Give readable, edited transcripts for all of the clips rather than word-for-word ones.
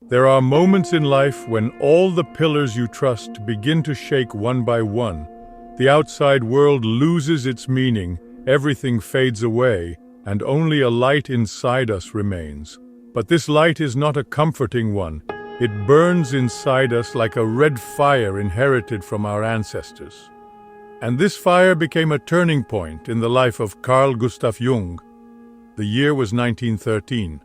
There are moments in life when all the pillars you trust begin to shake one by one. The outside world loses its meaning, everything fades away, and only a light inside us remains. But this light is not a comforting one. It burns inside us like a red fire inherited from our ancestors. And this fire became a turning point in the life of Carl Gustav Jung. The year was 1913.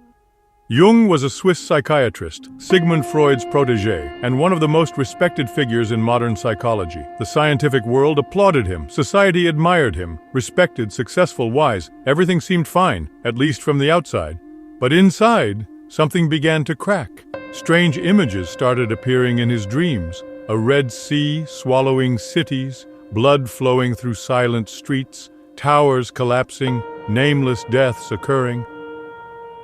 Jung was a Swiss psychiatrist, Sigmund Freud's protégé, and one of the most respected figures in modern psychology. The scientific world applauded him, society admired him, respected, successful, wise. Everything seemed fine, at least from the outside. But inside, something began to crack. Strange images started appearing in his dreams. A red sea swallowing cities, blood flowing through silent streets, towers collapsing, nameless deaths occurring.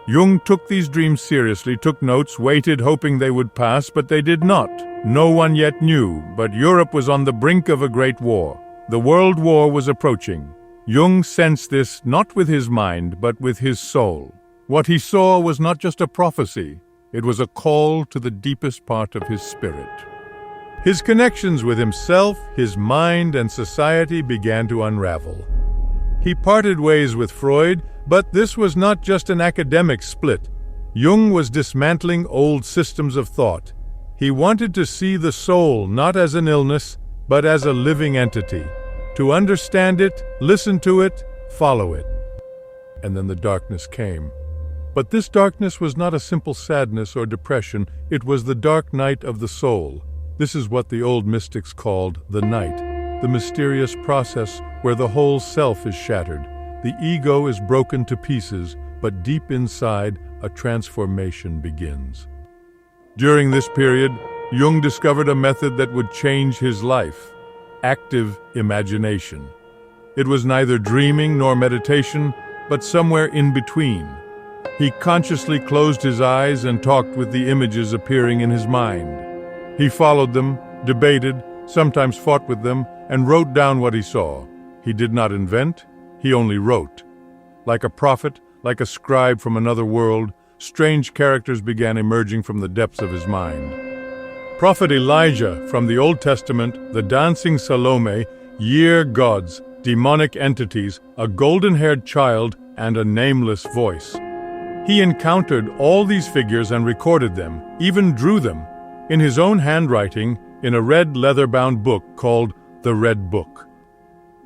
Jung took these dreams seriously, took notes, waited, hoping they would pass, but they did not. No one yet knew, but Europe was on the brink of a great war. The World War was approaching. Jung sensed this not with his mind, but with his soul. What he saw was not just a prophecy, it was a call to the deepest part of his spirit. His connections with himself, his mind, and society began to unravel. He parted ways with Freud, but this was not just an academic split. Jung was dismantling old systems of thought. He wanted to see the soul not as an illness, but as a living entity. To understand it, listen to it, follow it. And then the darkness came. But this darkness was not a simple sadness or depression, it was the dark night of the soul. This is what the old mystics called the night, the mysterious process where the whole self is shattered. The ego is broken to pieces, but deep inside, a transformation begins. During this period, Jung discovered a method that would change his life: active imagination. It was neither dreaming nor meditation, but somewhere in between. He consciously closed his eyes and talked with the images appearing in his mind. He followed them, debated, sometimes fought with them, and wrote down what he saw. He did not invent, he only wrote. Like a prophet, like a scribe from another world, strange characters began emerging from the depths of his mind. Prophet Elijah from the Old Testament, the dancing Salome, year gods, demonic entities, a golden-haired child, and a nameless voice. He encountered all these figures and recorded them, even drew them, in his own handwriting, in a red leather-bound book called The Red Book.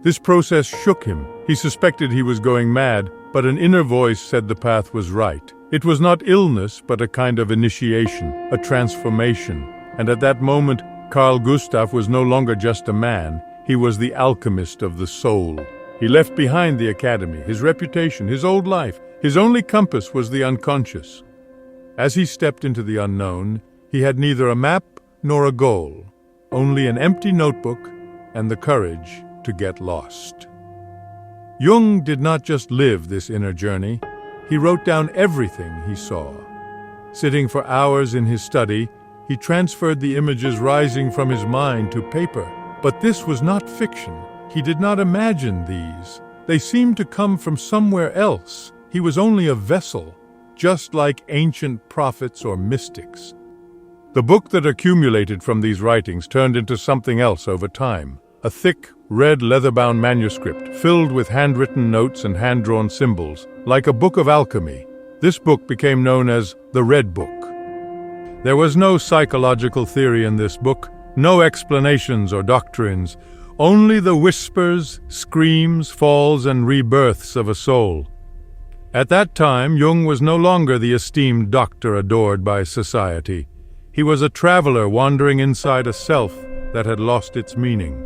This process shook him. He suspected he was going mad, but an inner voice said the path was right. It was not illness, but a kind of initiation, a transformation. And at that moment, Carl Gustav was no longer just a man, he was the alchemist of the soul. He left behind the academy, his reputation, his old life. His only compass was the unconscious. As he stepped into the unknown, he had neither a map nor a goal, only an empty notebook and the courage to get lost. Jung did not just live this inner journey, he wrote down everything he saw. Sitting for hours in his study, he transferred the images rising from his mind to paper. But this was not fiction. He did not imagine these. They seemed to come from somewhere else. He was only a vessel, just like ancient prophets or mystics. The book that accumulated from these writings turned into something else over time. A thick, red leather-bound manuscript filled with handwritten notes and hand-drawn symbols, like a book of alchemy. This book became known as the Red Book. There was no psychological theory in this book, no explanations or doctrines, only the whispers, screams, falls, and rebirths of a soul. At that time, Jung was no longer the esteemed doctor adored by society. He was a traveler wandering inside a self that had lost its meaning.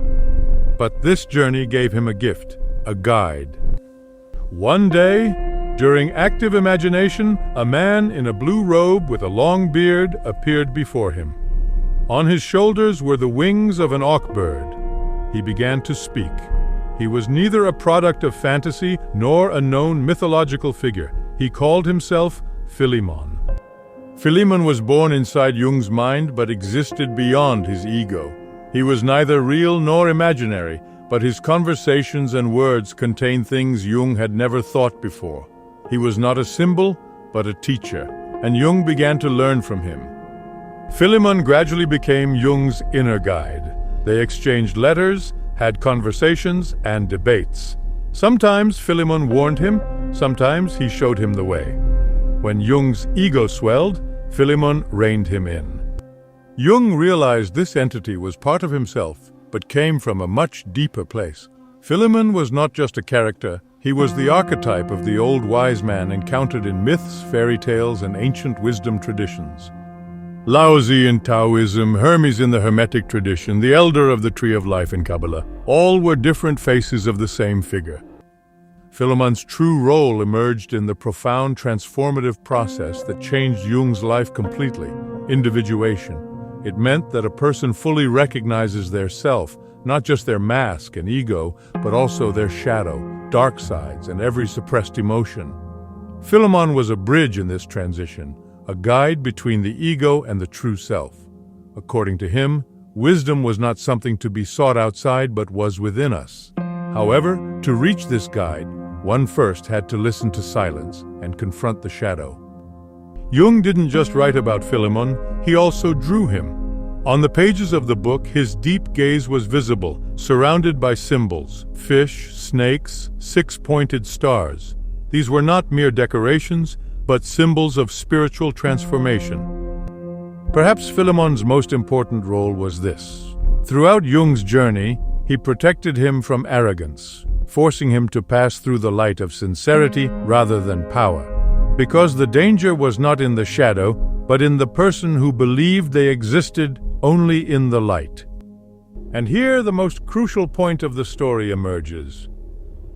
But this journey gave him a gift, a guide. One day, during active imagination, a man in a blue robe with a long beard appeared before him. On his shoulders were the wings of an auk-bird. He began to speak. He was neither a product of fantasy nor a known mythological figure. He called himself Filimon. Filimon was born inside Jung's mind but existed beyond his ego. He was neither real nor imaginary, but his conversations and words contained things Jung had never thought before. He was not a symbol, but a teacher, and Jung began to learn from him. Filimon gradually became Jung's inner guide. They exchanged letters, had conversations, and debates. Sometimes Filimon warned him, sometimes he showed him the way. When Jung's ego swelled, Filimon reined him in. Jung realized this entity was part of himself, but came from a much deeper place. Filimon was not just a character, he was the archetype of the old wise man encountered in myths, fairy tales, and ancient wisdom traditions. Laozi in Taoism, Hermes in the Hermetic tradition, the elder of the Tree of Life in Kabbalah, all were different faces of the same figure. Filimon's true role emerged in the profound transformative process that changed Jung's life completely, individuation. It meant that a person fully recognizes their self, not just their mask and ego, but also their shadow, dark sides, and every suppressed emotion. Filimon was a bridge in this transition, a guide between the ego and the true self. According to him, wisdom was not something to be sought outside but was within us. However, to reach this guide, one first had to listen to silence and confront the shadow. Jung didn't just write about Filimon, he also drew him. On the pages of the book, his deep gaze was visible, surrounded by symbols, fish, snakes, six-pointed stars. These were not mere decorations, but symbols of spiritual transformation. Perhaps Filimon's most important role was this. Throughout Jung's journey, he protected him from arrogance, forcing him to pass through the light of sincerity rather than power. Because the danger was not in the shadow, but in the person who believed they existed only in the light. And here the most crucial point of the story emerges.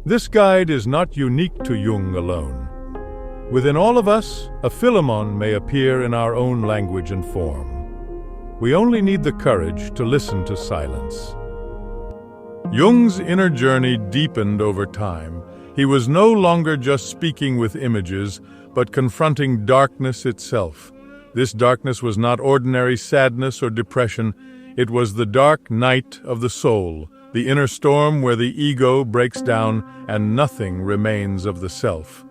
This guide is not unique to Jung alone. Within all of us, a Filimon may appear in our own language and form. We only need the courage to listen to silence. Jung's inner journey deepened over time. He was no longer just speaking with images, but confronting darkness itself. This darkness was not ordinary sadness or depression. It was the dark night of the soul, the inner storm where the ego breaks down and nothing remains of the self.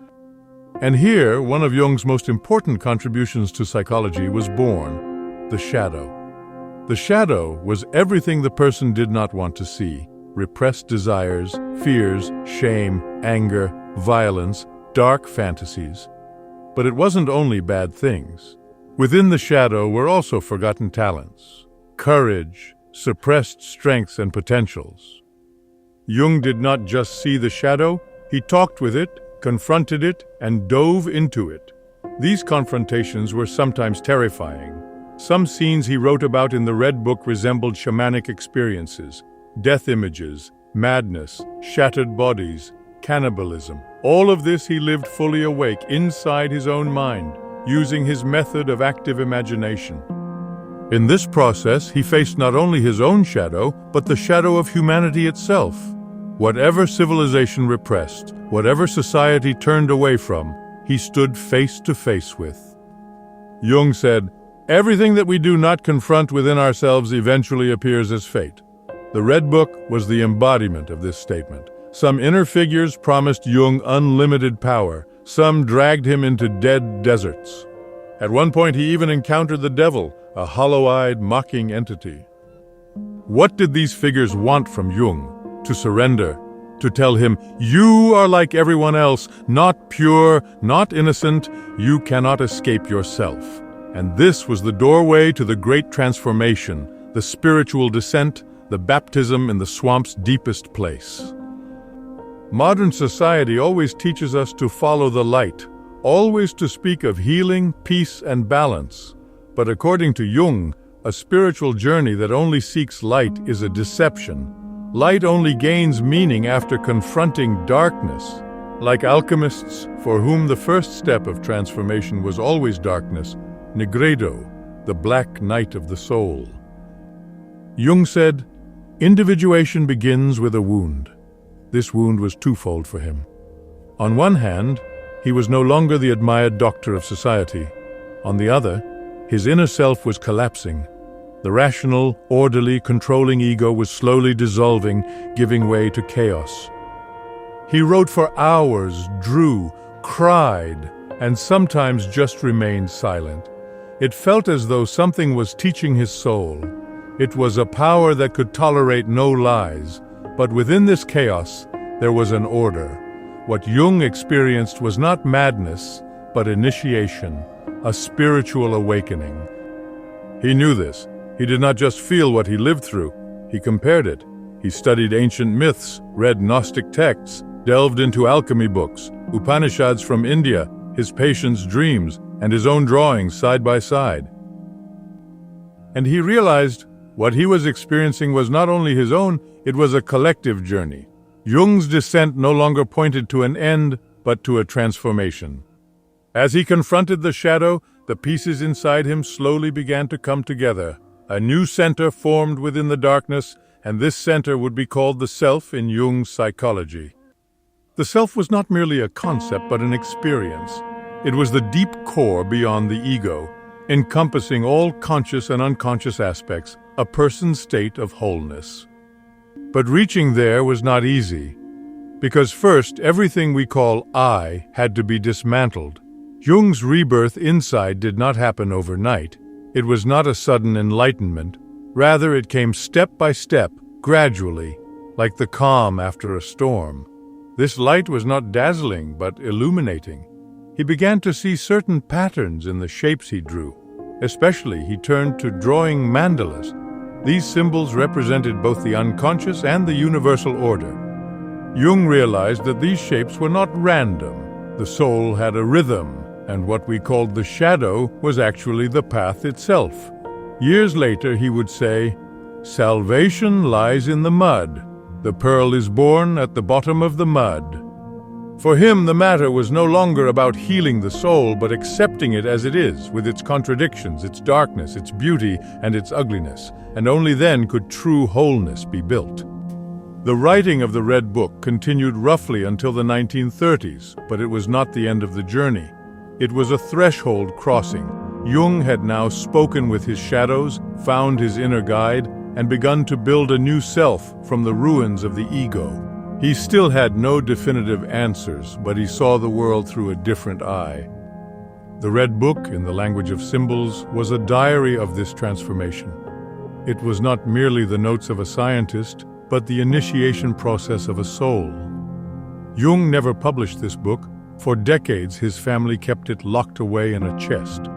And here, one of Jung's most important contributions to psychology was born: the shadow. The shadow was everything the person did not want to see: repressed desires, fears, shame, anger, violence, dark fantasies. But it wasn't only bad things. Within the shadow were also forgotten talents, courage, suppressed strengths and potentials. Jung did not just see the shadow, he talked with it, confronted it, and dove into it. These confrontations were sometimes terrifying. Some scenes he wrote about in the Red Book resembled shamanic experiences: death images, madness, shattered bodies, cannibalism. All of this he lived fully awake inside his own mind, using his method of active imagination. In this process, he faced not only his own shadow, but the shadow of humanity itself. Whatever civilization repressed, whatever society turned away from, he stood face to face with. Jung said, "Everything that we do not confront within ourselves eventually appears as fate." The Red Book was the embodiment of this statement. Some inner figures promised Jung unlimited power. Some dragged him into dead deserts. At one point, he even encountered the devil, a hollow-eyed, mocking entity. What did these figures want from Jung? To surrender, to tell him, "You are like everyone else, not pure, not innocent. You cannot escape yourself." And this was the doorway to the great transformation, the spiritual descent, the baptism in the swamp's deepest place. Modern society always teaches us to follow the light, always to speak of healing, peace, and balance. But according to Jung, a spiritual journey that only seeks light is a deception. Light only gains meaning after confronting darkness. Like alchemists, for whom the first step of transformation was always darkness, Negredo, the black night of the soul. Jung said, "Individuation begins with a wound." This wound was twofold for him. On one hand, he was no longer the admired doctor of society. On the other, his inner self was collapsing. The rational, orderly, controlling ego was slowly dissolving, giving way to chaos. He wrote for hours, drew, cried, and sometimes just remained silent. It felt as though something was teaching his soul. It was a power that could tolerate no lies, but within this chaos, there was an order. What Jung experienced was not madness, but initiation, a spiritual awakening. He knew this. He did not just feel what he lived through. He compared it. He studied ancient myths, read Gnostic texts, delved into alchemy books, Upanishads from India, his patient's dreams, and his own drawings side by side. And he realized what he was experiencing was not only his own, it was a collective journey. Jung's descent no longer pointed to an end, but to a transformation. As he confronted the shadow, the pieces inside him slowly began to come together. A new center formed within the darkness, and this center would be called the self in Jung's psychology. The self was not merely a concept, but an experience. It was the deep core beyond the ego, encompassing all conscious and unconscious aspects, a person's state of wholeness. But reaching there was not easy, because first, everything we call I had to be dismantled. Jung's rebirth inside did not happen overnight. It was not a sudden enlightenment. Rather, it came step by step, gradually, like the calm after a storm. This light was not dazzling, but illuminating. He began to see certain patterns in the shapes he drew. Especially, he turned to drawing mandalas. These symbols represented both the unconscious and the universal order. Jung realized that these shapes were not random. The soul had a rhythm, and what we called the shadow was actually the path itself. Years later, he would say, "Salvation lies in the mud. The pearl is born at the bottom of the mud." For him, the matter was no longer about healing the soul, but accepting it as it is, with its contradictions, its darkness, its beauty, and its ugliness, and only then could true wholeness be built. The writing of the Red Book continued roughly until the 1930s, but it was not the end of the journey. It was a threshold crossing. Jung had now spoken with his shadows, found his inner guide, and begun to build a new self from the ruins of the ego. He still had no definitive answers, but he saw the world through a different eye. The Red Book, in the language of symbols, was a diary of this transformation. It was not merely the notes of a scientist, but the initiation process of a soul. Jung never published this book. For decades, his family kept it locked away in a chest.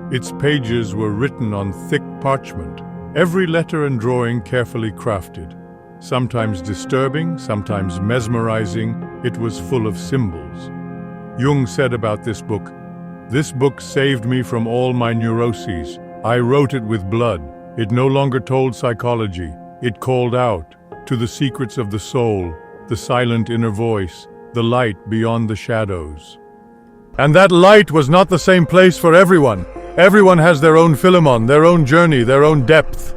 Its pages were written on thick parchment, every letter and drawing carefully crafted. Sometimes disturbing, sometimes mesmerizing, it was full of symbols. Jung said about this book saved me from all my neuroses. I wrote it with blood. It no longer told psychology. It called out to the secrets of the soul, the silent inner voice, the light beyond the shadows." And that light was not the same place for everyone. Everyone has their own Filimon, their own journey, their own depth.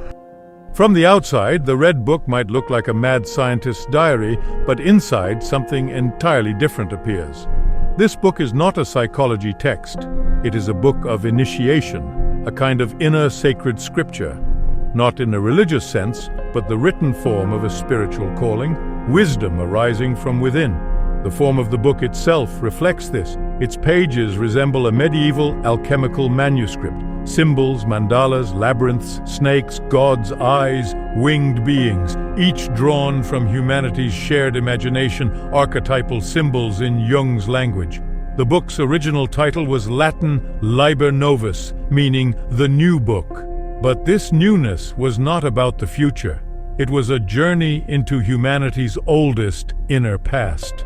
From the outside, the Red Book might look like a mad scientist's diary, but inside, something entirely different appears. This book is not a psychology text. It is a book of initiation, a kind of inner sacred scripture. Not in a religious sense, but the written form of a spiritual calling, wisdom arising from within. The form of the book itself reflects this. Its pages resemble a medieval alchemical manuscript. Symbols, mandalas, labyrinths, snakes, gods, eyes, winged beings, each drawn from humanity's shared imagination, archetypal symbols in Jung's language. The book's original title was Latin Liber Novus, meaning the new book. But this newness was not about the future. It was a journey into humanity's oldest inner past.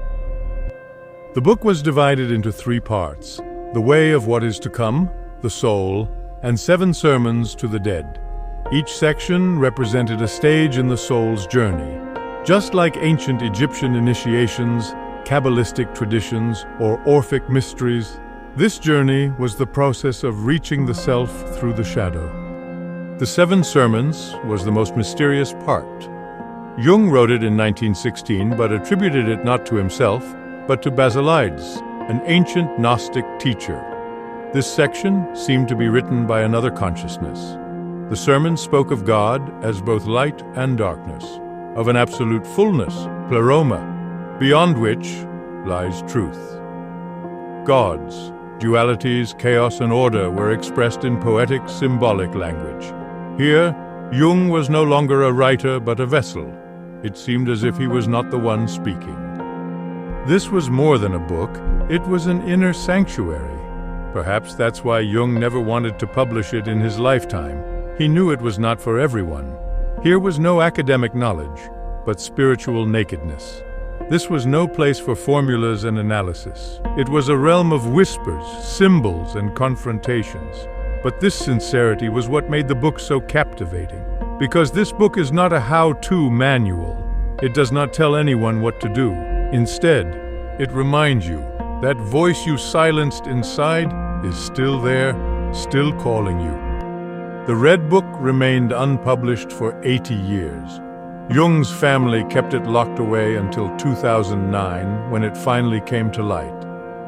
The book was divided into 3 parts: the way of what is to come, the soul, and 7 sermons to the dead. Each section represented a stage in the soul's journey. Just like ancient Egyptian initiations, Kabbalistic traditions, or Orphic mysteries, this journey was the process of reaching the self through the shadow. The 7 sermons was the most mysterious part. Jung wrote it in 1916, but attributed it not to himself, but to Basilides, an ancient Gnostic teacher. This section seemed to be written by another consciousness. The sermon spoke of God as both light and darkness, of an absolute fullness, pleroma, beyond which lies truth. Gods, Dualities, chaos, and order were expressed in poetic, symbolic language. Here, Jung was no longer a writer but a vessel. It seemed as if he was not the one speaking. This was more than a book, it was an inner sanctuary. Perhaps that's why Jung never wanted to publish it in his lifetime. He knew it was not for everyone. Here was no academic knowledge, but spiritual nakedness. This was no place for formulas and analysis. It was a realm of whispers, symbols, and confrontations. But this sincerity was what made the book so captivating. Because this book is not a how-to manual. It does not tell anyone what to do. Instead, it reminds you that voice you silenced inside is still there, still calling you. The Red Book remained unpublished for 80 years. Jung's family kept it locked away until 2009, when it finally came to light.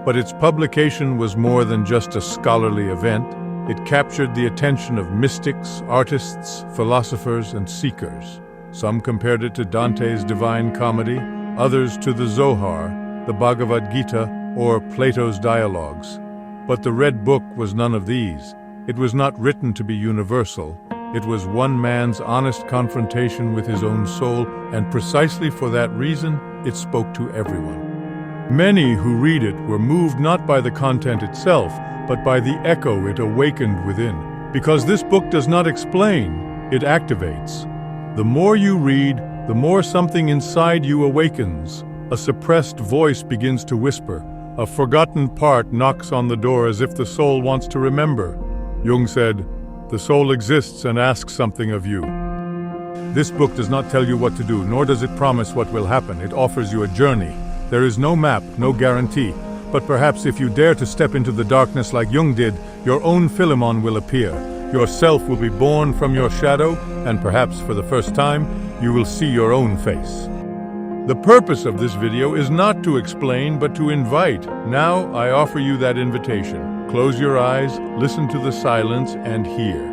But its publication was more than just a scholarly event. It captured the attention of mystics, artists, philosophers, and seekers. Some compared it to Dante's Divine Comedy, others to the Zohar, the Bhagavad Gita, or Plato's Dialogues. But the Red Book was none of these. It was not written to be universal. It was one man's honest confrontation with his own soul, and precisely for that reason, it spoke to everyone. Many who read it were moved not by the content itself, but by the echo it awakened within. Because this book does not explain, it activates. The more you read, the more something inside you awakens. A suppressed voice begins to whisper. A forgotten part knocks on the door as if the soul wants to remember. Jung said, "The soul exists and asks something of you." This book does not tell you what to do, nor does it promise what will happen. It offers you a journey. There is no map, no guarantee. But perhaps if you dare to step into the darkness like Jung did, your own Filimon will appear. Yourself will be born from your shadow, and perhaps for the first time, you will see your own face. The purpose of this video is not to explain, but to invite. Now I offer you that invitation. Close your eyes, listen to the silence, and hear.